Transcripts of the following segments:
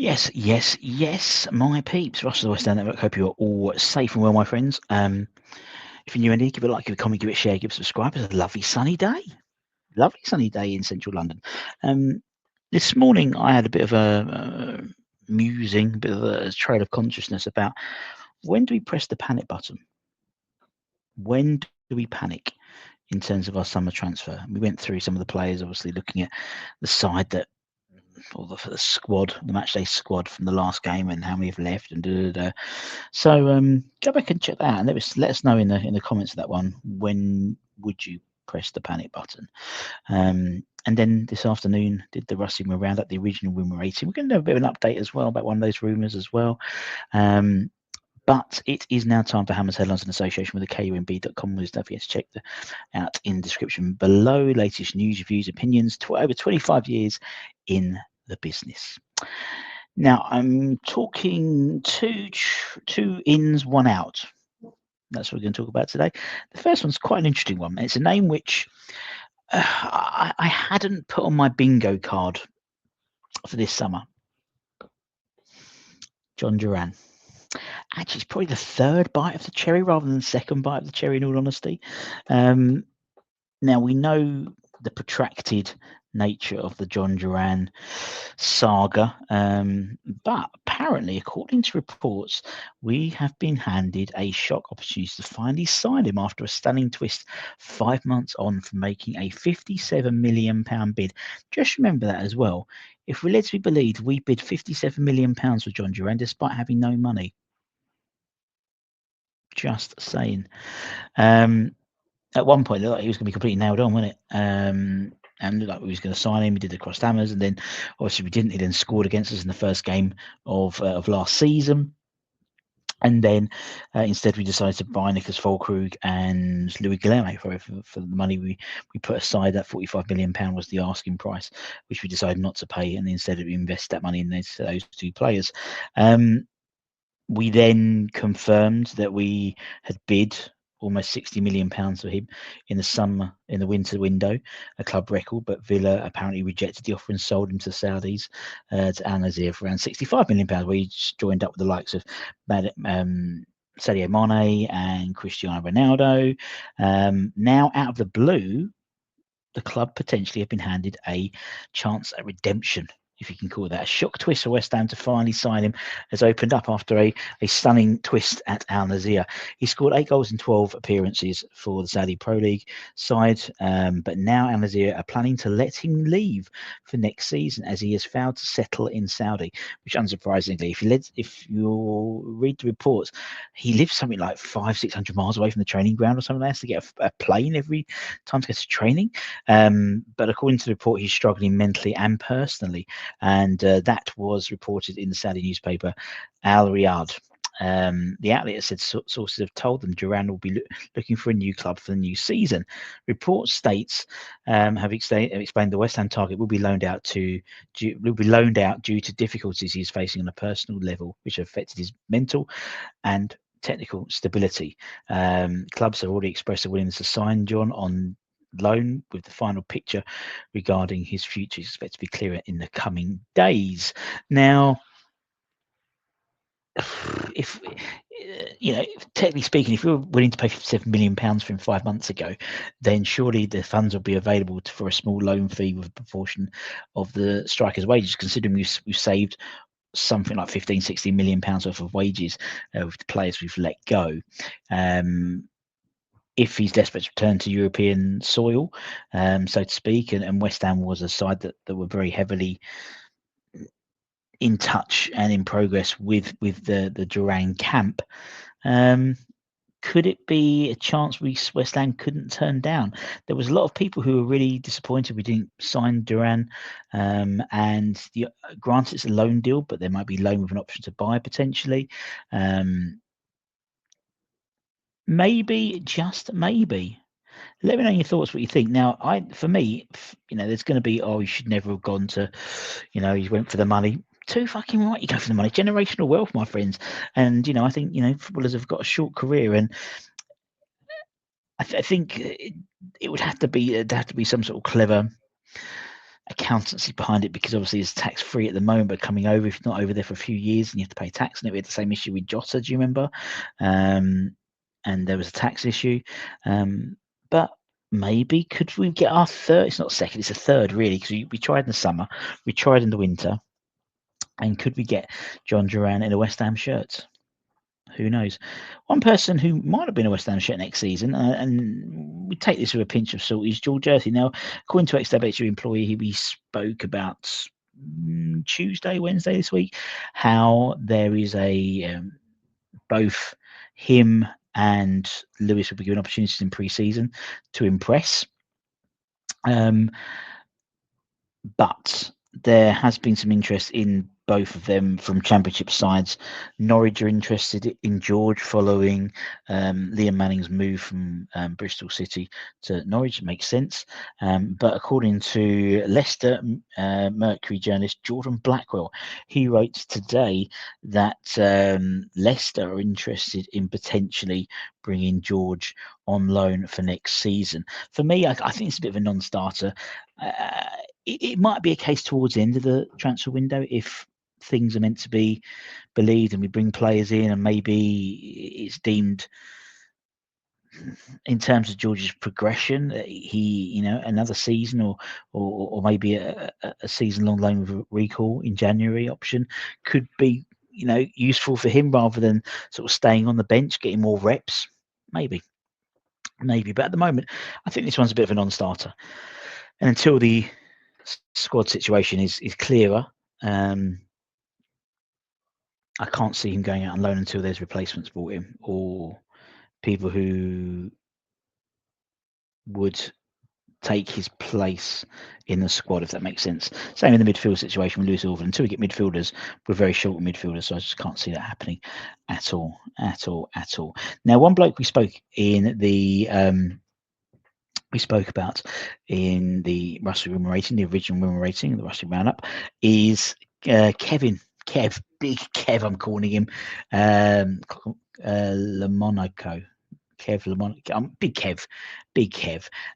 Yes, my peeps. Russ of the West End Network. Hope you are all safe and well, my friends. If you're new in here, give it a like, give it a comment, give it a share, give it a subscribe. It's a lovely sunny day. Lovely sunny day in central London. This morning I had a bit of a musing, a bit of a trail of consciousness about when do we press the panic button? When do we panic in terms of our summer transfer? We went through some of the players, obviously looking at the side that or the squad, the matchday squad from the last game and how many have left and da, da, da. So go back and check that out and let us know in the comments of that one, when would you press the panic button? And then this afternoon did the Rusty round up the original rumour rating. We're going to do a bit of an update as well about one of those rumours as well. But it is now time for Hammer's Headlines in association with the KUNB.com. Don't forget to check out in the description below. Latest news, reviews, opinions, over 25 years in the business. Now, I'm talking two ins, one out. That's what we're going to talk about today. The first one's quite an interesting one. It's a name which I hadn't put on my bingo card for this summer. John Duran. Actually, it's probably the third bite of the cherry rather than the second bite of the cherry, in all honesty. Now, we know the protracted nature of the John Duran saga, but apparently, according to reports, we have been handed a shock opportunity to finally sign him after a stunning twist 5 months on from making a £57 million bid. Just remember that as well. If we're led to be believed, we bid £57 million for John Duran despite having no money. Just saying. At one point, it looked like he was going to be completely nailed on, wasn't it? And like we was going to sign him. We did the crossed hammers, and then obviously we didn't. He then scored against us in the first game of last season. And then instead we decided to buy Nicholas Fulkrug and Louis Guilherme for the money we put aside. That £45 million was the asking price, which we decided not to pay, and instead we invest that money in those two players. We then confirmed that we had bid almost £60 million for him in the winter window, a club record, but Villa apparently rejected the offer and sold him to the Saudis, to Al Nassr for around £65 million, where he joined up with the likes of Sadio Mane and Cristiano Ronaldo. Now, out of the blue, the club potentially have been handed a chance at redemption, if you can call that. A shock twist for West Ham to finally sign him has opened up after a stunning twist at Al Nassr. He scored 8 goals in 12 appearances for the Saudi Pro League side, but now Al Nassr are planning to let him leave for next season as he has failed to settle in Saudi, which unsurprisingly, if you read the reports, he lives something like 500-600 miles away from the training ground or something. He has to get a plane every time to get to training. But according to the report, he's struggling mentally and personally. And that was reported in the Saudi newspaper Al Riyadh. The outlet said sources have told them Duran will be looking for a new club for the new season. Report states have explained the West Ham target will be loaned out due to difficulties he's facing on a personal level, which have affected his mental and technical stability. Clubs have already expressed a willingness to sign John on loan, with the final picture regarding his future is expected to be clearer in the coming days. Now, if technically speaking, if we were willing to pay £57 million for him 5 months ago, then surely the funds will be available for a small loan fee with a proportion of the striker's wages, considering we've saved something like 15-16 million pounds worth of wages with the players we've let go. If he's desperate to return to European soil, so to speak, and West Ham was a side that were very heavily in touch and in progress with the Duran camp, could it be a chance West Ham couldn't turn down? There was a lot of people who were really disappointed we didn't sign Duran, and granted it's a loan deal, but there might be loan with an option to buy potentially. Maybe, just maybe. Let me know your thoughts, what you think. Now, for me, there's going to be, he should never have gone to, he went for the money. Too fucking right, you go for the money. Generational wealth, my friends. And, I think, footballers have got a short career, and I think it would have to be some sort of clever accountancy behind it, because obviously it's tax free at the moment, but coming over, if you're not over there for a few years, and you have to pay tax. And we had the same issue with Jota, do you remember? And there was a tax issue. But maybe could we get our third? It's not second, it's a third, really, because we tried in the summer, we tried in the winter, and could we get John Duran in a West Ham shirt? Who knows? One person who might have been a West Ham shirt next season, and we take this with a pinch of salt, is George Earthy. Now, according to ex-WHU employee, we spoke about Tuesday, Wednesday this week, how there is a both him and Lewis will be given opportunities in pre-season to impress. But there has been some interest in both of them from Championship sides. Norwich are interested in George following Liam Manning's move from Bristol City to Norwich. It makes sense. But according to Leicester Mercury journalist Jordan Blackwell, he wrote today that Leicester are interested in potentially bringing George on loan for next season. For me, I think it's a bit of a non-starter. It might be a case towards the end of the transfer window if things are meant to be believed and we bring players in, and maybe it's deemed in terms of George's progression, he another season or maybe a season long loan with recall in January option could be useful for him rather than sort of staying on the bench, getting more reps. Maybe, but at the moment, I think this one's a bit of a non-starter, and until the squad situation is clearer, I can't see him going out on loan until there's replacements brought in or people who would take his place in the squad, if that makes sense. Same in the midfield situation with Lewis Orville. Until we get midfielders, we're very short of midfielders, so I just can't see that happening at all. Now, one bloke we spoke about in the Russell Rumour rating, the original Rumour rating, the Russell Roundup, is Kev, Big Kev, I'm calling him, Lomonaco. Kev Lomonaco, Big Kev,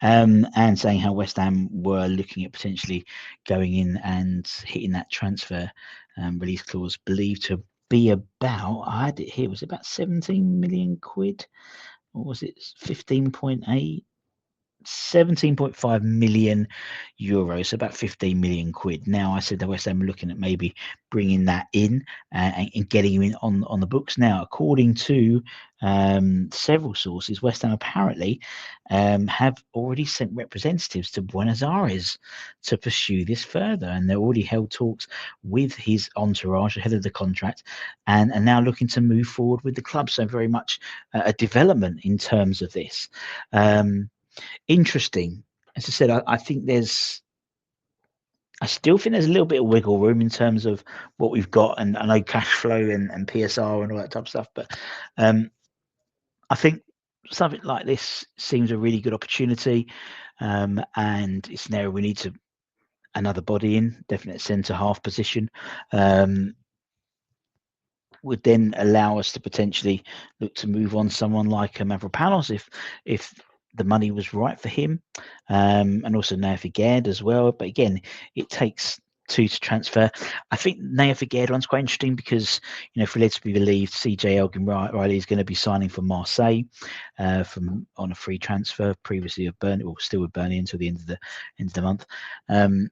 and saying how West Ham were looking at potentially going in and hitting that transfer release clause, believed to be about, I had it here, was it about 17 million quid? Or was it 15.8? 17.5 million euros, so about 15 million quid. Now, I said that West Ham are looking at maybe bringing that in and getting him in on the books. Now, according to several sources, West Ham apparently have already sent representatives to Buenos Aires to pursue this further, and they're already held talks with his entourage ahead of the contract, and are now looking to move forward with the club. So very much a development in terms of this. Interesting. As I said, I still think there's a little bit of wiggle room in terms of what we've got, and I know cash flow and PSR and all that type of stuff, but I think something like this seems a really good opportunity, and it's an area we need another body in, definite centre half position. Would then allow us to potentially look to move on someone like Mavropanos if the money was right for him, and also Naya as well. But again, it takes two to transfer. I think Naya one's quite interesting because, if we're led to be believed, CJ Elgin Riley is going to be signing for Marseille on a free transfer, previously of Burnley, or still with Burnley until the end of the month. And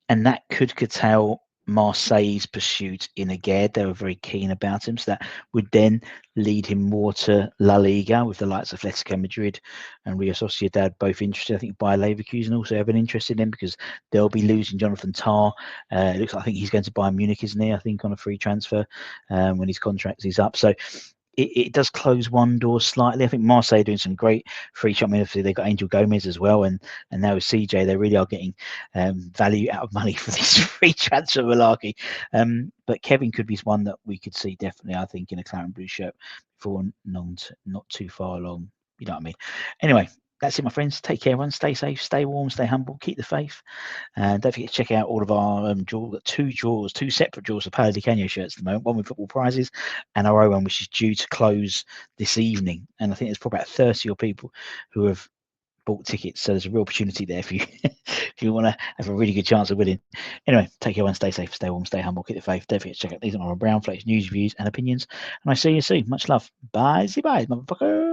that could curtail Marseille's pursuit in Aguerd. They were very keen about him, so that would then lead him more to La Liga, with the likes of Atletico Madrid and Real Sociedad both interested. I think Bayer Leverkusen also have an interest in him because they'll be losing Jonathan Tah. It looks like, I think he's going to Bayern Munich, isn't he? I think on a free transfer when his contract is up. So it does close one door slightly. I think Marseille are doing some great free shot. I mean, obviously they've got Angel Gomez as well, and now with CJ, they really are getting value out of money for this free transfer malarkey. But Kevin could be one that we could see definitely, I think, in a claret and blue shirt for not too far along. You know what I mean? Anyway, that's it, my friends. Take care, everyone. Stay safe, stay warm, stay humble, keep the faith. And don't forget to check out all of our two separate draws for Paolo Di Canio shirts at the moment, one with football prizes and our own one, which is due to close this evening. And I think there's probably about 30 or people who have bought tickets. So there's a real opportunity there for you if you want to have a really good chance of winning. Anyway, take care, stay safe, stay warm, stay humble, keep the faith. Don't forget to check out these are my Brown Flex news, reviews, and opinions. And I see you soon. Much love. Bye, motherfucker.